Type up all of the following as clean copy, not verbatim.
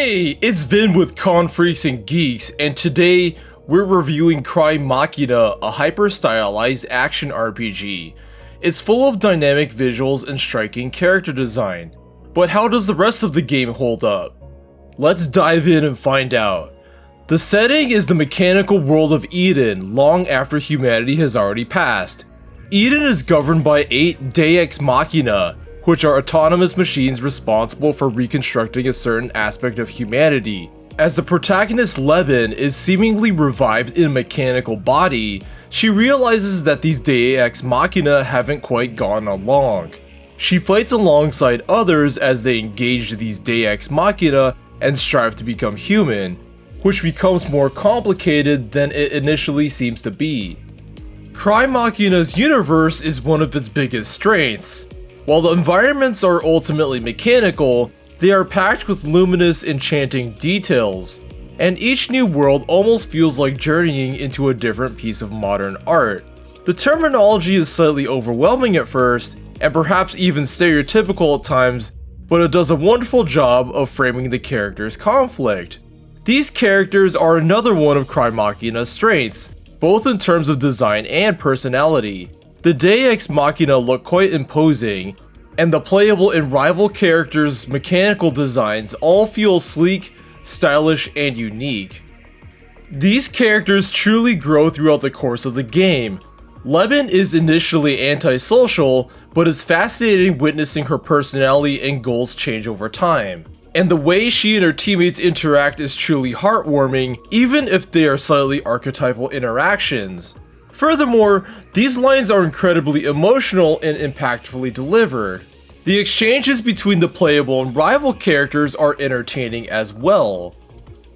Hey, it's Vin with Con Freaks and Geeks, and today we're reviewing Crymachina, a hyper-stylized action RPG. It's full of dynamic visuals and striking character design. But how does the rest of the game hold up? Let's dive in and find out. The setting is the mechanical world of Eden, long after humanity has already passed. Eden is governed by 8 Deus Machina, which are autonomous machines responsible for reconstructing a certain aspect of humanity. As the protagonist Leben is seemingly revived in a mechanical body, she realizes that these Deus Machina haven't quite gone along. She fights alongside others as they engage these Deus Machina and strive to become human, which becomes more complicated than it initially seems to be. Crymachina's universe is one of its biggest strengths. While the environments are ultimately mechanical, they are packed with luminous, enchanting details, and each new world almost feels like journeying into a different piece of modern art. The terminology is slightly overwhelming at first, and perhaps even stereotypical at times, but it does a wonderful job of framing the characters' conflict. These characters are another one of Crymachina's strengths, both in terms of design and personality. The Deus Machina look quite imposing, and the playable and rival characters' mechanical designs all feel sleek, stylish, and unique. These characters truly grow throughout the course of the game. Leben is initially antisocial, but it's fascinating witnessing her personality and goals change over time. And the way she and her teammates interact is truly heartwarming, even if they are slightly archetypal interactions. Furthermore, these lines are incredibly emotional and impactfully delivered. The exchanges between the playable and rival characters are entertaining as well.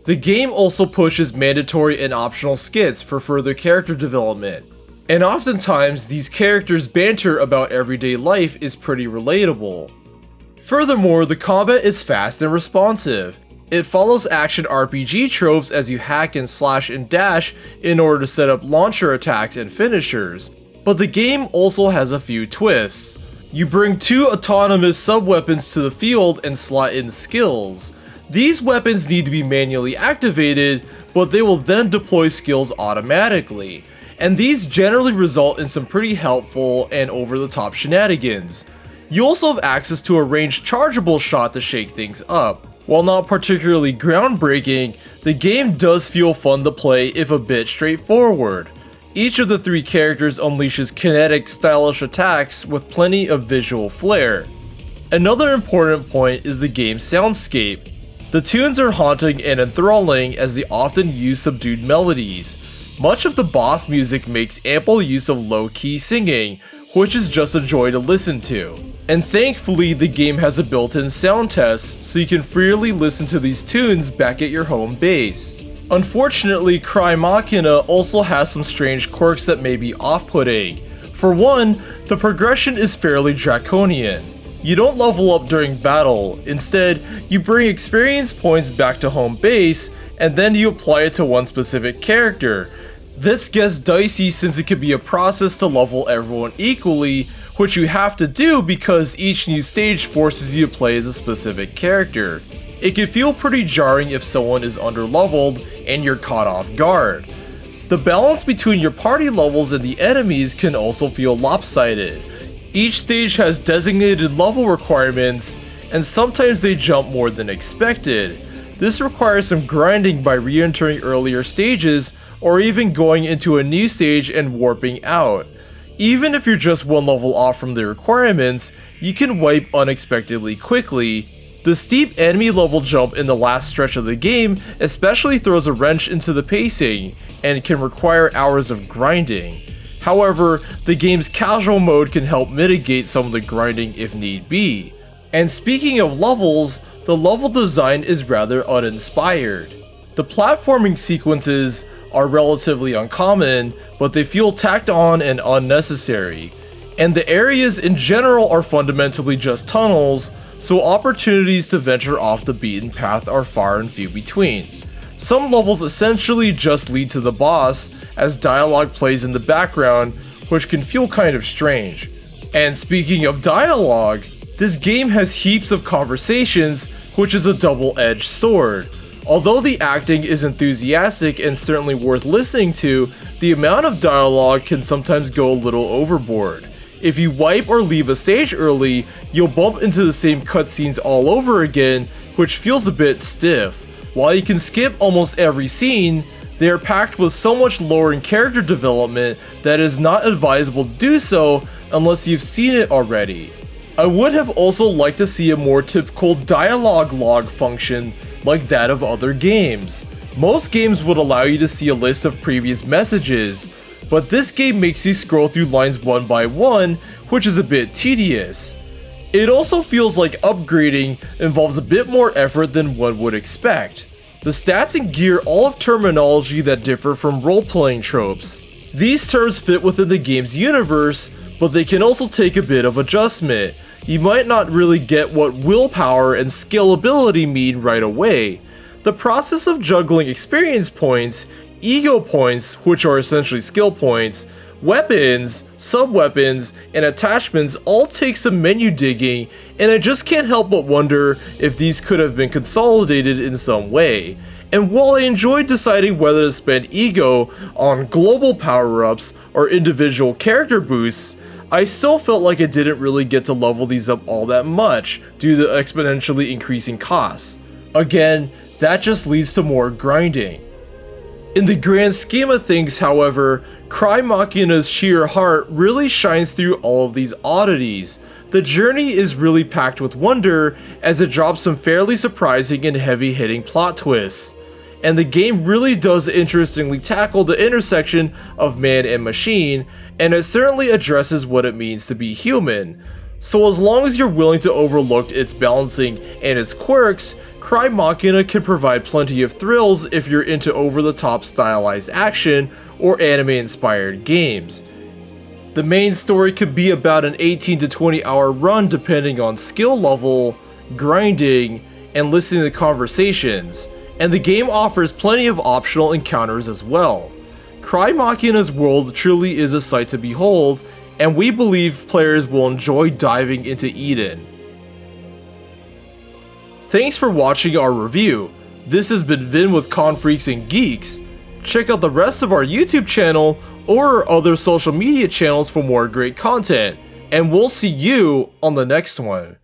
The game also pushes mandatory and optional skits for further character development, and oftentimes these characters' banter about everyday life is pretty relatable. Furthermore, the combat is fast and responsive. It follows action RPG tropes as you hack and slash and dash in order to set up launcher attacks and finishers, but the game also has a few twists. You bring 2 autonomous sub-weapons to the field and slot in skills. These weapons need to be manually activated, but they will then deploy skills automatically, and these generally result in some pretty helpful and over-the-top shenanigans. You also have access to a ranged chargeable shot to shake things up. While not particularly groundbreaking, the game does feel fun to play if a bit straightforward. Each of the 3 characters unleashes kinetic, stylish attacks with plenty of visual flair. Another important point is the game's soundscape. The tunes are haunting and enthralling as they often use subdued melodies. Much of the boss music makes ample use of low-key singing, which is just a joy to listen to. And thankfully, the game has a built-in sound test, so you can freely listen to these tunes back at your home base. Unfortunately, Crymachina also has some strange quirks that may be off-putting. For one, the progression is fairly draconian. You don't level up during battle. Instead, you bring experience points back to home base, and then you apply it to one specific character. This gets dicey since it could be a process to level everyone equally, which you have to do because each new stage forces you to play as a specific character. It can feel pretty jarring if someone is underleveled and you're caught off guard. The balance between your party levels and the enemies can also feel lopsided. Each stage has designated level requirements, and sometimes they jump more than expected. This requires some grinding by re-entering earlier stages or even going into a new stage and warping out. Even if you're just one level off from the requirements, you can wipe unexpectedly quickly. The steep enemy level jump in the last stretch of the game especially throws a wrench into the pacing and can require hours of grinding. However, the game's casual mode can help mitigate some of the grinding if need be. And speaking of levels, the level design is rather uninspired. The platforming sequences are relatively uncommon, but they feel tacked on and unnecessary. And the areas in general are fundamentally just tunnels, so opportunities to venture off the beaten path are far and few between. Some levels essentially just lead to the boss, as dialogue plays in the background, which can feel kind of strange. And speaking of dialogue, This game has heaps of conversations, which is a double-edged sword. Although the acting is enthusiastic and certainly worth listening to, the amount of dialogue can sometimes go a little overboard. If you wipe or leave a stage early, you'll bump into the same cutscenes all over again, which feels a bit stiff. While you can skip almost every scene, they are packed with so much lore and character development that it is not advisable to do so unless you've seen it already. I would have also liked to see a more typical dialogue log function like that of other games. Most games would allow you to see a list of previous messages, but this game makes you scroll through lines one by one, which is a bit tedious. It also feels like upgrading involves a bit more effort than one would expect. The stats and gear all have terminology that differ from role-playing tropes. These terms fit within the game's universe, but they can also take a bit of adjustment. You might not really get what willpower and scalability mean right away. The process of juggling experience points, ego points, which are essentially skill points, weapons, sub-weapons, and attachments all take some menu digging, and I just can't help but wonder if these could have been consolidated in some way. And while I enjoyed deciding whether to spend ego on global power-ups or individual character boosts, I still felt like I didn't really get to level these up all that much due to exponentially increasing costs. Again, that just leads to more grinding. In the grand scheme of things, however, Crymachina's sheer heart really shines through all of these oddities. The journey is really packed with wonder as it drops some fairly surprising and heavy-hitting plot twists. And the game really does interestingly tackle the intersection of man and machine, and it certainly addresses what it means to be human. So as long as you're willing to overlook its balancing and its quirks, Crymachina can provide plenty of thrills if you're into over-the-top stylized action or anime-inspired games. The main story can be about an 18 to 20 hour run depending on skill level, grinding, and listening to conversations, and the game offers plenty of optional encounters as well. Crymachina's world truly is a sight to behold, and we believe players will enjoy diving into Eden. Thanks for watching our review. This has been Vin with Confreaks and Geeks. Check out the rest of our YouTube channel or our other social media channels for more great content, and we'll see you on the next one.